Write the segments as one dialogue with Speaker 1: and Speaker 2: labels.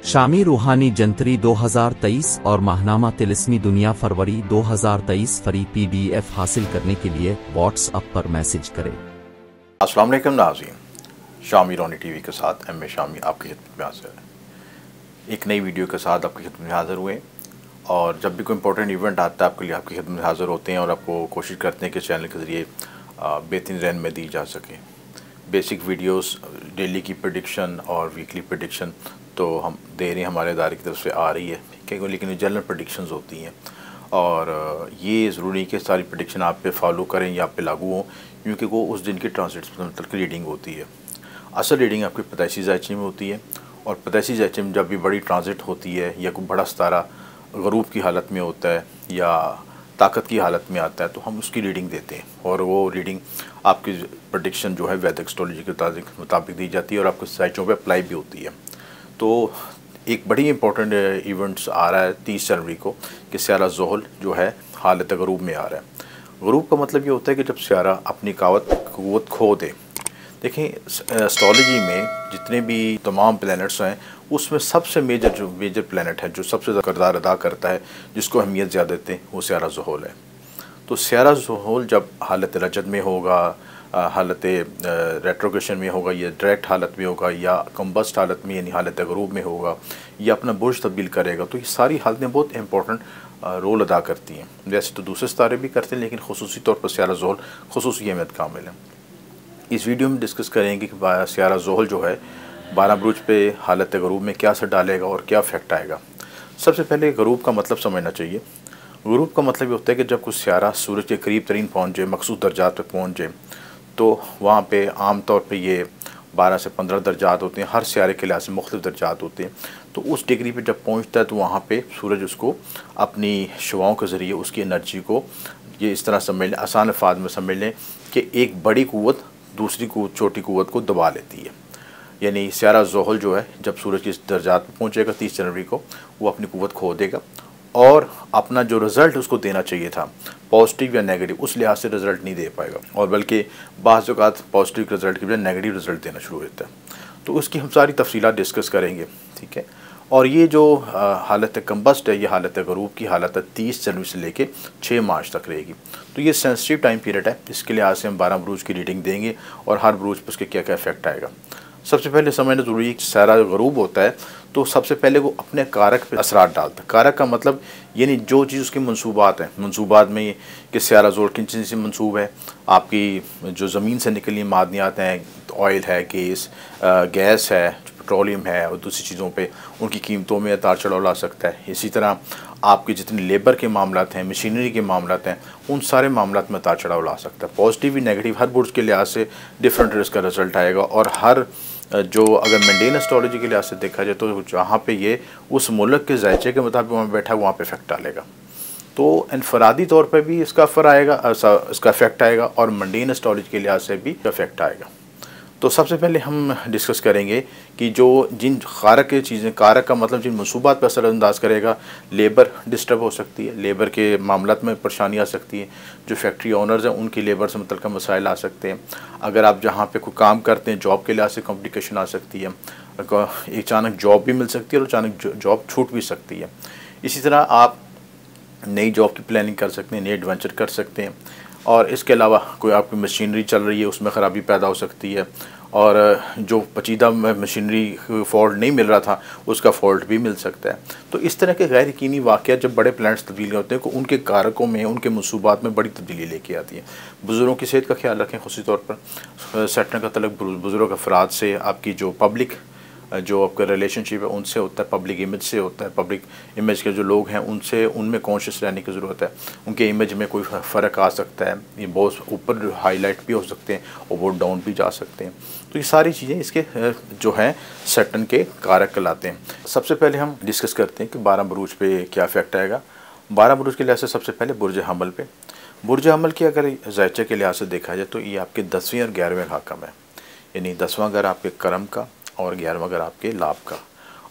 Speaker 1: शामी रूहानी जंतरी 2023 और माहनामा तिलिस्मी दुनिया फरवरी 2023 फरी PDF हासिल करने के लिए व्हाट्सएप पर मैसेज करें।
Speaker 2: अस्सलाम वालेकुम नाज़रीन, शामी रूहानी टीवी के साथ मैं शामी आपकी खिदमत में हाजिर है। एक नई वीडियो के साथ आपकी खिदमत में हाजिर हुए और जब भी कोई इंपॉर्टेंट इवेंट आता है आपके लिए आपकी खिदमत में हाजिर होते हैं और आपको कोशिश करते हैं कि चैनल के ज़रिए बेहतरीन रहनुमाई दी जा सके। बेसिक वीडियोस, डेली की प्रेडिक्शन और वीकली प्रेडिक्शन तो हम दे रहे हैं, हमारे इदारे की तरफ से आ रही है, ठीक है, लेकिन जनरल प्रेडिक्शंस होती हैं और ये ज़रूरी कि सारी प्रेडिक्शन आप पे फॉलो करें या आप पे लागू हों, क्योंकि वो उस दिन की ट्रांसिट्स मतलब की रीडिंग होती है। असल रीडिंग आपकी पैदाइशी ज़ायचे में होती है और पैदाइशी ज़ायचे में जब भी बड़ी ट्रांजिट होती है या कोई बड़ा सितारा ग़रूब की हालत में होता है या ताकत की हालत में आता है तो हम उसकी रीडिंग देते हैं और वो रीडिंग आपकी प्रेडिक्शन जो है वैदिक एस्ट्रोलॉजी के मुताबिक दी जाती है और आपके ज़ायचों पे अप्लाई भी होती है। तो एक बड़ी इंपॉर्टेंट इवेंट्स आ रहा है 30 जनवरी को कि सियारा ज़ोहल जो है हालत ग़रूब में आ रहा है। ग़रूब का मतलब ये होता है कि जब सियारा अपनी क़ुव्वत खो दे। देखें, एस्ट्रोलॉजी में जितने भी तमाम प्लैनेट्स हैं उसमें सबसे मेजर प्लैनेट है जो सबसे ज़्यादा किरदार अदा करता है, जिसको अहमियत ज़्यादा देते हैं, वो सियारा ज़ोहल है। तो सियारा ज़ोहल जब हालत रजत में होगा, हालत रेट्रोग्रेशन में होगा या डायरेक्ट हालत में होगा या कम्बस्ट हालत में यानी हालत ग़रूब में होगा या अपना बुर्ज तब्दील करेगा, तो ये सारी हालतें बहुत इंपॉर्टेंट रोल अदा करती हैं। वैसे तो दूसरे सितारे भी करते हैं लेकिन ख़ुसूसी तौर पर सियारा ज़ोहल ख़ुसूसी अहमियत कामिल है। इस वीडियो में डिस्कस करेंगे कि सियारा ज़ोहल जो है 12 बुरुज पे हालत ग़रूब में क्या असर डालेगा और क्या इफेक्ट आएगा। सबसे पहले ग़रूब का मतलब समझना चाहिए। ग़रूब का मतलब ये होता है कि जब कुछ सियारा सूरज के करीब तरीन पहुँच जाए, मखसूस दर्जात पर पहुँच जाए, तो वहाँ पे आम तौर पे ये 12 से 15 दर्जात होते हैं। हर सियारे के लिहाज से मुख्तलिफ दर्जात होते हैं। तो उस डिग्री पे जब पहुँचता है तो वहाँ पे सूरज उसको अपनी शुआओं के ज़रिए उसकी एनर्जी को, ये इस तरह समझ लें, आसान अल्फाज में समझ लें कि एक बड़ी क़ुव्वत दूसरी छोटी क़ुव्वत को दबा लेती है। यानी सियारा ज़ोहल जो है जब सूरज की दर्जात पर पहुँचेगा 30 जनवरी को, वो अपनी क़ुव्वत खो देगा और अपना जो रिज़ल्ट उसको देना चाहिए था, पॉजिटिव या नेगेटिव, उस लिहाज से रिज़ल्ट नहीं दे पाएगा और बल्कि बाज़ औक़ात पॉजिटिव रिज़ल्ट की बजाय नेगेटिव रिज़ल्ट देना शुरू होता है। तो उसकी हम सारी तफसीलात डिस्कस करेंगे, ठीक है। और ये जो हालत कम्बस्ट है, ये हालत ग़रूब की हालत 30 जनवरी से लेके 6 मार्च तक रहेगी। तो ये सेंसिटिव टाइम पीरियड है, इसके लिहाज से हम 12 बुरूज की रीडिंग देंगे और हर बुरूज पर उसके क्या क्या इफेक्ट आएगा। सबसे पहले समझना ज़रूरी है कि सियारा ग़रूब होता है तो सबसे पहले वो अपने कारक पे असरात डालता है। कारक का मतलब यानी जो चीज़ उसकी मंसूबात हैं, मंसूबात में ये कि सियारा ज़ोहल किन चीज़ से मंसूब है, आपकी जो ज़मीन से निकली मादनियात हैं, ऑयल है, गैस है, पेट्रोलियम है और दूसरी चीज़ों पे उनकी कीमतों में उतार चढ़ाव ला सकता है। इसी तरह आपके जितने लेबर के मामलात हैं, मशीनरी के मामलात हैं, उन सारे मामलात में उतार चढ़ाव ला सकता है। पॉजिटिव भी नेगेटिव हर बुर्ज के लिहाज से डिफरेंट इसका रिजल्ट आएगा और हर जो अगर मेंडेन एस्ट्रोलॉजी के लिहाज से देखा जाए तो जहाँ पे ये उस मुल्क के ज़ायचे के मुताबिक वहाँ बैठा है वहाँ पे इफेक्ट डालेगा। तो इनफरादी तौर पर भी इसका इसका इफेक्ट आएगा और मेंडेन एस्ट्रोलॉजी के लिहाज से भी इफेक्ट आएगा। तो सबसे पहले हम डिस्कस करेंगे कि जो जिन कारक की चीज़ें, कारक का मतलब जिन मनसूबात पर असरअंदाज करेगा, लेबर डिस्टर्ब हो सकती है, लेबर के मामलात में परेशानी आ सकती है, जो फैक्ट्री ओनर्स हैं उनकी लेबर से मुतल्लिक़ मसाइल आ सकते हैं, अगर आप जहाँ पे कोई काम करते हैं जॉब के लिहाज से कॉम्प्लिकेशन आ सकती है, अचानक जॉब भी मिल सकती है और अचानक जॉब छूट भी सकती है। इसी तरह आप नई जॉब की प्लानिंग कर सकते हैं, नई एडवेंचर कर सकते हैं और इसके अलावा कोई आपकी मशीनरी चल रही है उसमें ख़राबी पैदा हो सकती है और जो पचीदा मशीनरी फॉल्ट नहीं मिल रहा था उसका फॉल्ट भी मिल सकता है। तो इस तरह के गैर यकीनी वाक़यात जब बड़े प्लान्स तब्दील होते हैं तो उनके कारकों में, उनके मनसूबात में बड़ी तब्दीली लेके आती है। बुज़ुर्गों की सेहत का ख्याल रखें, ख़ुसूसी तौर पर सेटन का तल्लुक़ बुज़ुर्ग अफराद से, आपकी जो पब्लिक जो आपका रिलेशनशिप है उनसे होता है, पब्लिक इमेज से होता है। पब्लिक इमेज के जो लोग हैं उनसे, उनमें कॉन्शियस रहने की ज़रूरत है। उनके इमेज में कोई फ़र्क आ सकता है, ये बहुत ऊपर हाईलाइट भी हो सकते हैं और बहुत डाउन भी जा सकते हैं। तो ये सारी चीज़ें इसके जो हैं सेटन के कारक कहलाते हैं। सबसे पहले हम डिस्कस करते हैं कि 12 बुरूज पे क्या इफेक्ट आएगा। 12 बुरूज के लिहाज से सबसे पहले बुर्ज हमल पे। बुर्ज हमल की अगर ज़ायचे के लिहाज से देखा जाए तो ये आपके 10वें और 11वें हाकम है, यानी 10वां घर आपके कर्म का और 11वां घर आपके लाभ का।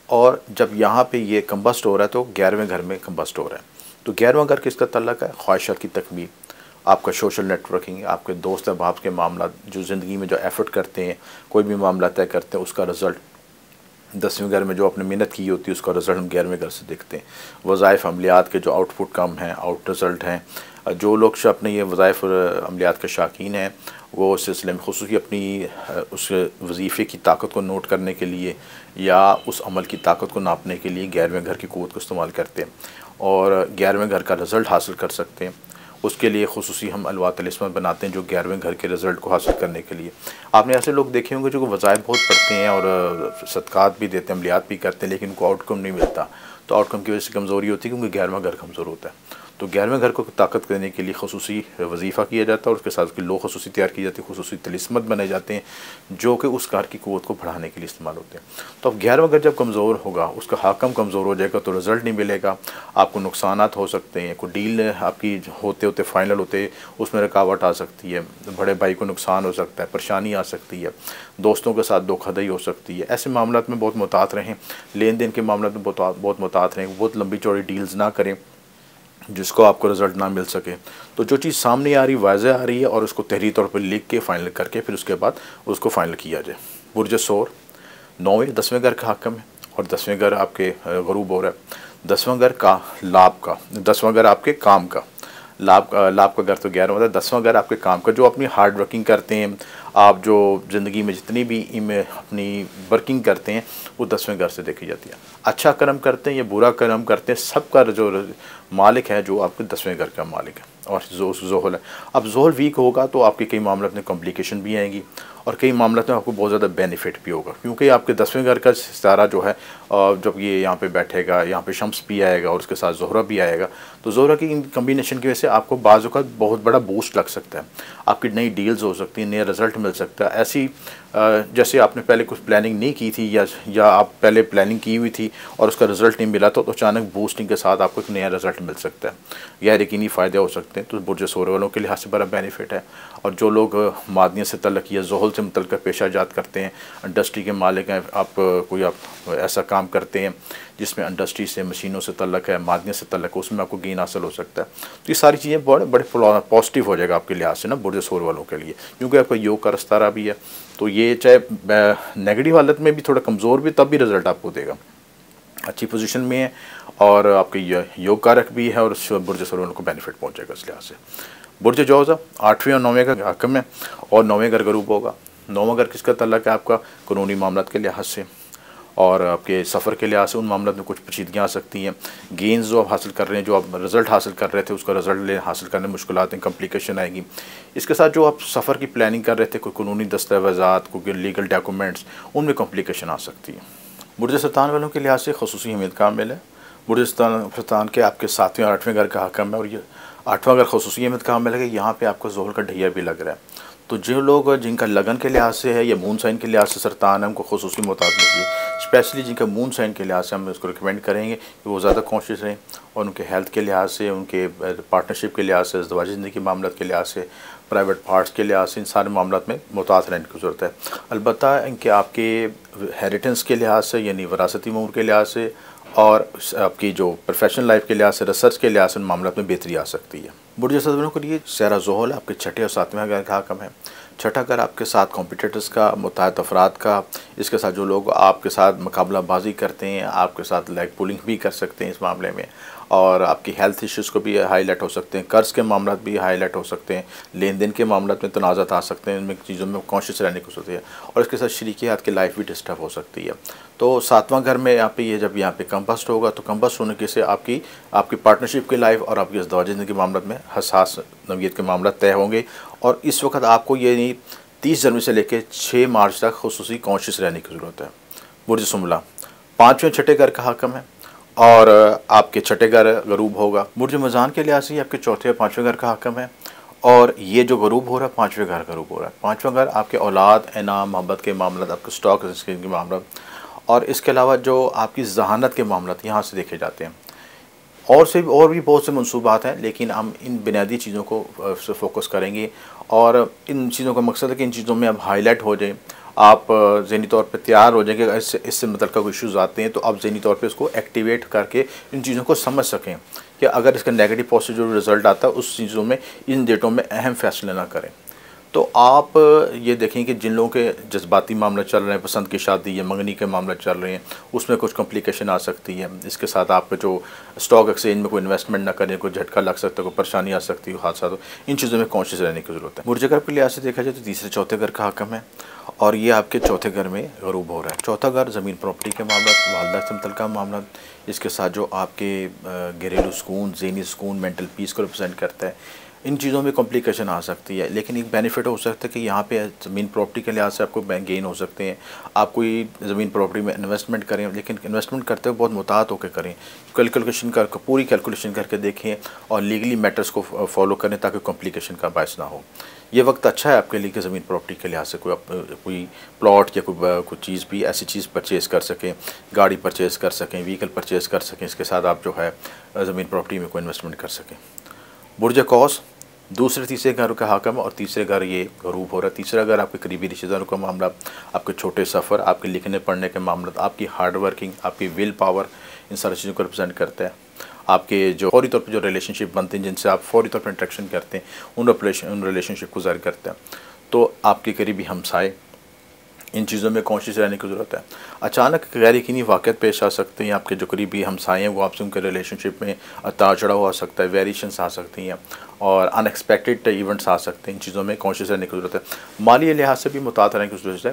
Speaker 2: और जब यहाँ पे ये कम्बस्ट हो रहा है तो 11वें घर में कम्बस्ट हो रहा है। तो 11वां घर किसका तल्लक है? ख्वाहिशात की तकमील, आपका सोशल नेटवर्किंग, आपके दोस्त अहबाब के मामला, जो ज़िंदगी में जो एफ़र्ट करते हैं, कोई भी मामला तय करते हैं, उसका रिज़ल्ट 10वें घर में जो आपने मेहनत की होती है उसका रिज़ल्ट हम 11वें घर से देखते हैं। वज़ाइफ अमलियात के जो आउटपुट कम हैं, आउट रिज़ल्ट हैं, जो लोग अपने ये वज़ाइफ अमलियात के शौकीन हैं वो उस सिलसिले में ख़ुसूसी अपनी उस वजीफ़े की ताकत को नोट करने के लिए या उस अमल की ताकत को नापने के लिए 11वें घर की क़ुव्वत को इस्तेमाल करते हैं और 11वें घर का रिज़ल्ट हासिल कर सकते हैं। उसके लिए ख़ुसूसी हम अलवा तलिस्मान बनाते हैं जो 11वें घर के रिज़ल्ट को हासिल करने के लिए। आपने ऐसे लोग देखे होंगे जो वज़ाइफ बहुत पढ़ते हैं और सदक़ात भी देते हैं, अमलियात भी करते हैं, लेकिन उनको आउटकम नहीं मिलता। तो आउटकम की वजह से कमज़ोरी होती है क्योंकि 11वां घर कमज़ोर होता है। तो 11वें घर को ताकत देने के लिए ख़ुसूसी वजीफ़ा किया जाता है और उसके साथ उसकी लो ख़ुसूसी तैयार की जाती है, ख़ुसूसी तलिस्मत बनाए जाते हैं जो कि उस घर की क़ुव्वत को बढ़ाने के लिए इस्तेमाल होते हैं। तो अब 11वां घर जब कमज़ोर होगा, उसका हाकम कमज़ोर हो जाएगा तो रिज़ल्ट नहीं मिलेगा, आपको नुकसानात हो सकते हैं, कोई डील आपकी होते होते फाइनल होते उसमें रुकावट आ सकती है, बड़े भाई को नुकसान हो सकता है, परेशानी आ सकती है, दोस्तों के साथ धोखाधड़ी हो सकती है। ऐसे मामलों में बहुत मुहतात रहें, लेन देन के मामलों में बहुत मुहतात रहें, बहुत लंबी चौड़ी डील्स ना करें जिसको आपको रिज़ल्ट ना मिल सके। तो जो चीज़ सामने आ रही वाज़ेह आ रही है और उसको तहरीरी तौर पर लिख के फ़ाइनल करके फिर उसके बाद उसको फ़ाइनल किया जाए। बुर्ज सोर 9वें 10वें घर का हाकम है और 10वें घर आपके ग़ुरूब हो रहा है। 10वां घर का लाभ का, 10वां घर आपके काम का, लाभ का घर तो 11वां होता है। 10वां घर आपके काम का, जो अपनी हार्ड वर्किंग करते हैं आप, जो ज़िंदगी में जितनी भी अपनी वर्किंग करते हैं वो 10वें घर से देखी जाती है। अच्छा कर्म करते हैं या बुरा कर्म करते हैं, सबका जो मालिक है जो आपके 10वें घर का मालिक है और ज़ोहल है। अब ज़ोहल वीक होगा तो आपके कई मामलों में कॉम्प्लिकेशन भी आएंगी और कई मामलों में आपको बहुत ज़्यादा बेनिफिट भी होगा क्योंकि आपके 10वें घर का सितारा जो है जब ये यहाँ पे बैठेगा, यहाँ पे शम्स भी आएगा और उसके साथ ज़ोहरा भी आएगा, तो ज़ोहरा की इन कम्बिनेशन की वजह से आपको बाज़ औक़ात बहुत बड़ा बूस्ट लग सकता है, आपकी नई डील्स हो सकती हैं, नया रिज़ल्ट मिल सकता है। ऐसी जैसे आपने पहले कुछ प्लानिंग नहीं की थी या आप पहले प्लानिंग की हुई थी और उसका रिज़ल्ट नहीं मिला तो अचानक बूस्टिंग के साथ आपको एक नया रिज़ल्ट मिल सकता है, गैर यकीनी फ़ायदे हो सकते हैं। तो बुर्ज सोर वालों के लिहाज से बड़ा बेनिफिट है। और जो लोग मादनियत से तल्लक़ या ज़ोहल से मुतल्लिक़ पेशा जात करते हैं, इंडस्ट्री के मालिक हैं, आप ऐसा काम करते हैं जिसमें इंडस्ट्री से, मशीनों से तल्लक़ है, मादनियत से तल्लक़ है, उसमें आपको गेन हासिल हो सकता है। तो ये सारी चीज़ें बड़े पॉजिटिव हो जाएगा आपके लिहाज से ना बुर्ज सोर वालों के लिए, क्योंकि आपका योग का रस्तारा भी है। तो ये चाहे नेगेटिव हालत में भी थोड़ा कमज़ोर भी तब भी रिज़ल्ट आपको देगा, अच्छी पोजीशन में है और आपके योग कारक भी है और बुर्ज सोर वालों को बेनिफिट पहुँचेगा इस लिहाज से। बुर्ज जौज़ा 8वें और 9वें का हाकम है और 9वें घर ग़ुरूब होगा। 9वां घर किसका तल्लक़ है आपका? कानूनी मामलात के लिहाज से और आपके सफ़र के लिहाज से उन मामलों में कुछ पेचीदगियाँ आ सकती हैं। गेंस जो आप हासिल कर रहे हैं, जो आप रिज़ल्ट हासिल कर रहे थे उसका रिज़ल्ट हासिल करने में मुश्किलात हैं, कॉम्प्लिकेशन आएगी। इसके साथ जो आप सफ़र की प्लानिंग कर रहे थे, कोई कानूनी दस्तावेज़ात, कोई लीगल डॉक्यूमेंट्स, उनमें कॉम्प्लिकेशन आ सकती है। बुर्ज सरतान वालों के लिहाज से ख़ुसूसी हमीद कामिल है। बुर्ज सरतान के आपके 7वें और 8वें घर का हाकम है और ये 8वां घर ख़ुसूसी अहमियत का हामिल है कि यहाँ पे आपको ज़ोहल का ढैया भी लग रहा है। तो जो लोग जिनका लगन के लिहाज से है या मून साइन के लिहाज से सरतान है, उनको ख़ुसूसी मोहतात लीजिए। स्पेशली जिनका मून साइन के लिहाज से हम उसको रिकमेंड करेंगे कि वो ज़्यादा कॉन्शियस रहें और उनके हेल्थ के लिहाज से, उनके पार्टनरशिप के लिहाज से, ज़वाजी ज़िंदगी के मामलों के लिहाज से, प्राइवेट पार्ट्स के लिहाज से, इन सारे मामलों में मोहतात रहने की ज़रूरत है। अलबत्ता इनके आपके हेरिटेंस के लिहाज से यानी वरासती उमूर के लिहाज से और आपकी जो प्रोफेशनल लाइफ के लिहाज से, रिसर्च के लिहाज से, उन मामलों में बेहतरी आ सकती है। बुर्ज सदवरों के लिए सहरा ज़ोहल आपके 6ठे और 7वें घर का हाकम है। 6ठा घर आपके साथ कॉम्पिटिटर्स का, मुत्तहद अफराद का, इसके साथ जो लोग आपके साथ मुकाबलाबाजी करते हैं, आपके साथ लेग पुलिंग भी कर सकते हैं इस मामले में, और आपकी हेल्थ इश्यूज़ को भी हाईलाइट हो सकते हैं, कर्ज़ के मामला भी हाईलाइट हो सकते हैं, लेन देन के मामला में तनाज़ात आ सकते हैं, इनमें चीज़ों में कॉन्शियस रहने की ज़रूरत है और इसके साथ शरीकियात की लाइफ भी डिस्टर्ब हो सकती है। तो 7वां घर में यहाँ पे ये जब यहाँ पे कंबस्ट होगा तो कंबस्ट होने के से आपकी पार्टनरशिप की लाइफ और आपकी ज़वाजी ज़िंदगी के मामलों में हसास नौइयत के मामला तय होंगे और इस वक्त आपको ये नहीं 30 जनवरी से लेकर 6 मार्च तक खुसूसी कॉन्शियस रहने की ज़रूरत है। बुर्ज सुमला 5वें 6ठे घर का हाकम है और आपके 6ठे घर ग़रूब होगा। बुर्ज मज़ान के लिहाज से आपके 4थे और 5वें घर का हाकम है और ये जो ग़रूब हो रहा है 5वें घर ग़रूब हो रहा है। 5वां घर आपके औलाद, इनाम, मोहब्बत के मामला, आपके स्टॉक के मामला और इसके अलावा जो आपकी जहानत के मामला यहाँ से देखे जाते हैं और भी बहुत से मनसूबात हैं, लेकिन हम इन बुनियादी चीज़ों को फोकस करेंगे और इन चीज़ों का मकसद है कि इन चीज़ों में आप हाईलाइट हो जाएं, आप ज़हनी तौर पे तैयार हो जाएंगे। इससे मतलब कोई इश्यूज़ आते हैं तो आप ज़हनी तौर पे उसको एक्टिवेट करके इन चीज़ों को समझ सकें कि अगर इसका नेगेटिव पॉजिटिव रिज़ल्ट आता है उस चीज़ों में इन डेटों में अहम फैसले ना करें। तो आप ये देखें कि जिन लोगों के जज्बाती मामले चल रहे हैं, पसंद की शादी या मंगनी के मामले चल रहे हैं, उसमें कुछ कॉम्प्लिकेशन आ सकती है। इसके साथ आप जो स्टॉक एक्सचेंज में कोई इन्वेस्टमेंट ना करें, कोई झटका लग सकता है, कोई परेशानी आ सकती है, हादसा। तो इन चीज़ों में कॉन्शियस रहने की ज़रूरत है। बुर्ज घर के लिहाज से देखा जाए तो तीसरे चौथे घर का हाकम है और ये आपके चौथे घर में गरूब हो रहा है। चौथा घर ज़मीन प्रॉपर्टी के मामला, वालदा से मुतल्लिका मामला, इसके साथ जो आपके घरेलू सुकून, ज़हनी सुकून, मेंटल पीस को रिप्रेजेंट करता है। इन चीज़ों में कॉम्प्लिकेशन आ सकती है, लेकिन एक बेनिफिट हो सकता है कि यहाँ पे ज़मीन प्रॉपर्टी के लिहाज से आपको गेन हो सकते हैं। आप कोई ज़मीन प्रॉपर्टी में इन्वेस्टमेंट करें, लेकिन इन्वेस्टमेंट करते हुए बहुत मुताहत होकर करें, कैलकुलेशन कर पूरी कैलकुलेशन करके देखें और लीगली मैटर्स को फॉलो करें ताकि कॉम्प्लिकेशन का बायस ना हो। ये वक्त अच्छा है आपके लिए कि ज़मीन प्रॉपर्टी के लिहाज से कोई प्लॉट या कोई चीज़ भी ऐसी चीज़ परचेज़ कर सकें, गाड़ी परचेज़ कर सकें, व्हीकल परचेज़ कर सकें। इसके साथ आप जो है ज़मीन प्रॉपर्टी में कोई इन्वेस्टमेंट कर सकें। बुर्ज कौस दूसरे तीसरे घर का हाकम और तीसरे घर ये गरूब हो रहा है। तीसरा घर आपके करीबी रिश्तेदारों का मामला, आपके छोटे सफ़र, आपके लिखने पढ़ने के मामला, आपकी हार्ड वर्किंग, आपकी विल पावर, इन सारी चीज़ों को रिप्रेजेंट करता है। आपके जो फौरी तौर पर जो रिलेशनशिप बनते हैं, जिनसे आप फौरी तौर पर इंटरेक्शन करते हैं, उन रिलेशनशिप को ज़ाहिर करता है। तो आपके करीबी हमसाए, इन चीज़ों में कॉन्शियस रहने की ज़रूरत है। अचानक गैर यकीनी वाक़यात पेश आ सकते हैं। आपके जो करीबी हमसाए हैं वो आपसे उनके रिलेशनशिप में उतार चढ़ाव आ सकता है, वेरिएशंस आ सकती हैं और अनएक्सपेक्टेड इवेंट्स आ सकते हैं। इन चीज़ों में कॉन्शियस रहने की ज़रूरत है। माली लिहाज से भी मुतात रहने की ज़रूरत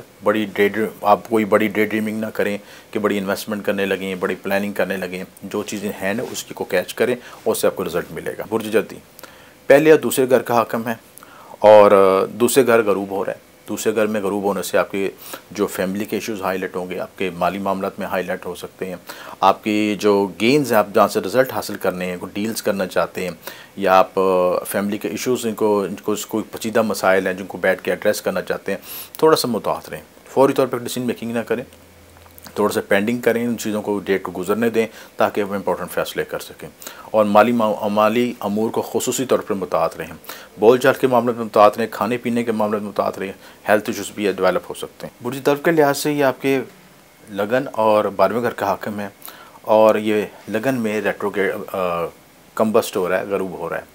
Speaker 2: है। आप कोई बड़ी डे ड्रीमिंग ना करें कि बड़ी इन्वेस्टमेंट करने लगें, बड़ी प्लानिंग करने लगें। जो चीज़ें हैं ना उसकी को कैच करें और उससे आपको रिजल्ट मिलेगा। बुर्ज जद्दी पहले या दूसरे घर का हाकम है और दूसरे घर गरूब हो रहा है। दूसरे घर में गरूब होने से आपके जो फैमिली के इश्यूज़ हाईलाइट होंगे, आपके माली मामलात में हाईलाइट हो सकते हैं। आपकी जो गेंस हैं, आप जहाँ से रिज़ल्ट हासिल करने हैं, कोई डील्स करना चाहते हैं, या आप फैमिली के इश्यूज़ इनको कोई पेचीदा मसाइल हैं जिनको बैठ के एड्रेस करना चाहते हैं, थोड़ा सा मुताहत रहें। फौरी तौर पर डिसीजन मेकिंग ना करें, थोड़ा सा पेंडिंग करें, उन चीज़ों को डेट को गुजरने दें ताकि हम इंपॉर्टेंट फैसले कर सकें। और माली अमूर को खुसूसी तौर पर मुताहत रहें। बोल चाल के मामले में मुताहत रहें, खाने पीने के मामले में मुताहत रहें। हेल्थ इशूज़ भी डेवलप हो सकते हैं। बुर्ज दर्फ के लिहाज से ये आपके लगन और 12वें घर का हाकम है और ये लगन में रेट्रोग्रेड कम्बस्ट हो रहा है, गरूब हो रहा है।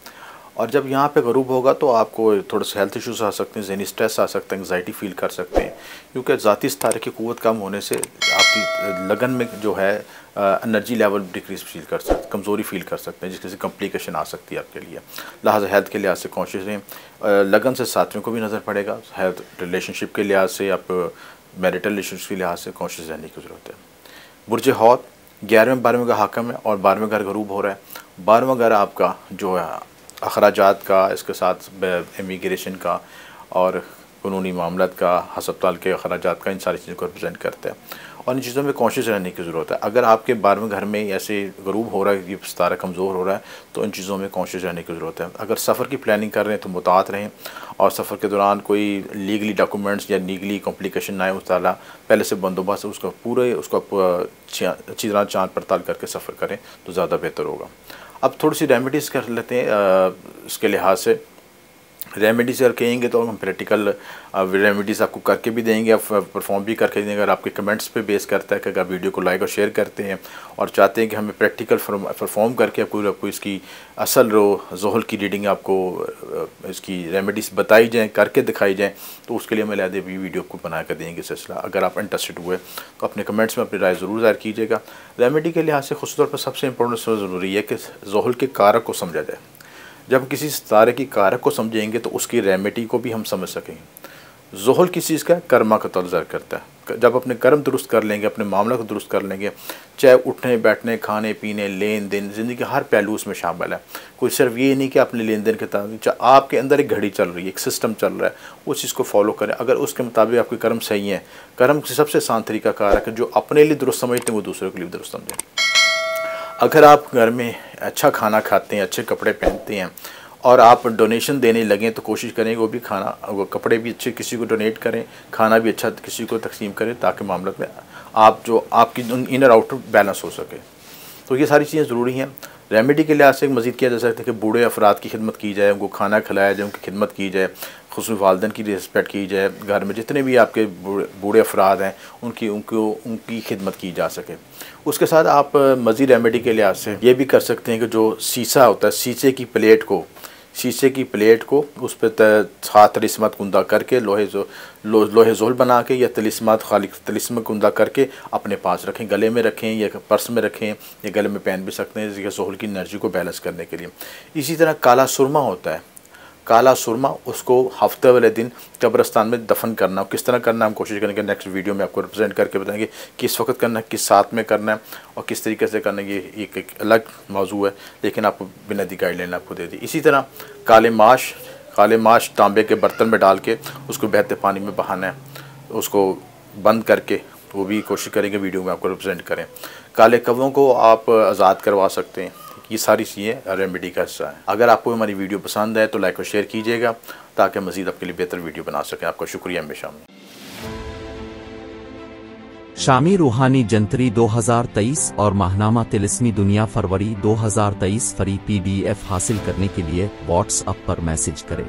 Speaker 2: और जब यहाँ पे गरूब होगा तो आपको थोड़े से हेल्थ इश्यूज़ आ सकते हैं, ज़हनी स्ट्रेस आ सकता है, एंग्जाइटी फील कर सकते हैं, क्योंकि ज़ाती सितारे की क़ुव्वत कम होने से आपकी लगन में जो है एनर्जी लेवल डिक्रीज फील कर सकते, कमज़ोरी फील कर सकते हैं, जिससे कॉम्प्लिकेशन आ सकती है आपके लिए। लिहाजा हेल्थ के लिहाज से कॉन्शियस रहें। लगन से साथियों को भी नज़र पड़ेगा। हेल्थ रिलेशनशिप के लिहाज से, आप मैरिटल रिलेशनशिप के लिहाज से कॉन्शियस रहने की ज़रूरत है। बुर्ज हौत 11वें 12वें का हाकम है और 12वें घर गरूब हो रहा है। 12वां घर आपका जो है अखराजात का, इसके साथ इमिग्रेशन का और कानूनी मामलात का, हस्पताल के अखराजात का, इन सारी चीज़ों को रिप्रेजेंट करता है और इन चीज़ों में कॉन्शियस रहने की ज़रूरत है। अगर आपके 12वें घर में ऐसे गरूब हो रहा है, ये सितारा कमज़ोर हो रहा है, तो इन चीज़ों में कॉन्शियस रहने की ज़रूरत है। अगर सफ़र की प्लानिंग कर रहे हैं तो मुताहत रहें और सफ़र के दौरान कोई लीगली डॉक्यूमेंट्स या लीगली कॉम्प्लिकेशन ना आए, उस तरह पहले से बंदोबस्त उसको अच्छी तरह जांच पड़ताल करके सफ़र करें तो ज़्यादा बेहतर होगा। अब थोड़ी सी रेमेडीज़ कर लेते हैं। इसके लिहाज से रेमेडीज़ अगर कहेंगे तो हम प्रैक्टिकल रेमेडीज़ आपको करके भी देंगे, आप परफॉर्म भी करके देंगे। अगर आपके कमेंट्स पे बेस करता है कि अगर वीडियो को लाइक और शेयर करते हैं और चाहते हैं कि हमें प्रैक्टिकल परफॉर्म करके आपको इसकी असल ज़ोहल की रीडिंग, आपको इसकी रेमेडीज़ बताई जाएँ, करके दिखाई जाएँ, तो उसके लिए हम अलहदे भी वीडियो को बना कर देंगे सिलसिला। अगर आप इंटरेस्टेड हुए तो अपने कमेंट्स में अपनी राय ज़रूर ज़ाहिर कीजिएगा। रेमेडी के लिहाज से ख़ुद तौर पर सबसे इंपॉर्टेंट ज़रूरी है कि ज़ोहल के कारक को समझा जाए। जब किसी सितारे की कारक को समझेंगे तो उसकी रेमेडी को भी हम समझ सकेंगे। ज़ोहल किस चीज़ का कर्मा का तलज़र करता है। जब अपने कर्म दुरुस्त कर लेंगे, अपने मामला को दुरुस्त कर लेंगे, चाहे उठने बैठने, खाने पीने, लेन देन, ज़िंदगी के हर पहलू उसमें शामिल है। कोई सिर्फ ये नहीं कि अपने लेन देन के मुताबिक, आपके अंदर एक घड़ी चल रही है, एक सिस्टम चल रहा है, उस चीज़ को फॉलो करें। अगर उसके मुताबिक आपके कर्म सही हैं, कर्म से सबसे आसान तरीका कारक है जो अपने लिए दुरुस्त समझते हैं वो दूसरों के लिए दुरुस्त समझें। अगर आप घर में अच्छा खाना खाते हैं, अच्छे कपड़े पहनते हैं और आप डोनेशन देने लगें तो कोशिश करें वो भी वो कपड़े भी अच्छे किसी को डोनेट करें, खाना भी अच्छा किसी को तकसीम करें, ताकि मामले में आपकी इनर आउटर बैलेंस हो सके। तो ये सारी चीज़ें ज़रूरी हैं। रेमेडी के लिहाज से मज़ीद किया जा सकता है कि बूढ़े अफराद की खिदमत की जाए, उनको खाना खिलाया जाए, उनकी खिदमत की जाए, खुसूस वालिदैन की रिस्पेक्ट की जाए। घर में जितने भी आपके बूढ़े अफराद हैं उनकी खिदमत की जा सके। उसके साथ आप मज़ीद रेमेडी के लिहाज से ये भी कर सकते हैं कि जो शीशा होता है, शीशे की प्लेट को, शीशे की प्लेट को उस पर हाथ तिलिस्मात कुंदा करके लोहे जोल बना के या तिलिस्मात खाली तिलिस्म कुंदा करके अपने पास रखें, गले में रखें या पर्स में रखें या गले में पहन भी सकते हैं, जिसके जोहल की एनर्जी को बैलेंस करने के लिए। इसी तरह काला सुरमा होता है, काला सुरमा उसको हफ्ते वाले दिन कब्रिस्तान में दफन करना, किस तरह करना हम कोशिश करेंगे नेक्स्ट वीडियो में आपको रिप्रेजेंट करके बताएंगे, किस वक्त करना है, किस साथ में करना है और किस तरीके से करना है। ये एक अलग मौजू है, लेकिन आपको बुनियादी गाइडलाइन आपको दे दी। इसी तरह काले माश तांबे के बर्तन में डाल के उसको बहते पानी में बहाना है, उसको बंद करके वो भी कोशिश करेंगे वीडियो में आपको रिप्रेजेंट करें। काले कव्वों को आप आज़ाद करवा सकते हैं। ये सारी चीज़ें रेमेडी का हिस्सा है। अगर आपको हमारी वीडियो पसंद है तो लाइक और शेयर कीजिएगा ताकि मज़ीद आपके लिए बेहतर वीडियो बना सकें। आपका शुक्रिया। मैं
Speaker 1: शामी रूहानी जंतरी 2023 और माहनामा तिलिस्मी दुनिया फरवरी 2023 फ्री PDF हासिल करने के लिए व्हाट्सएप पर मैसेज करें।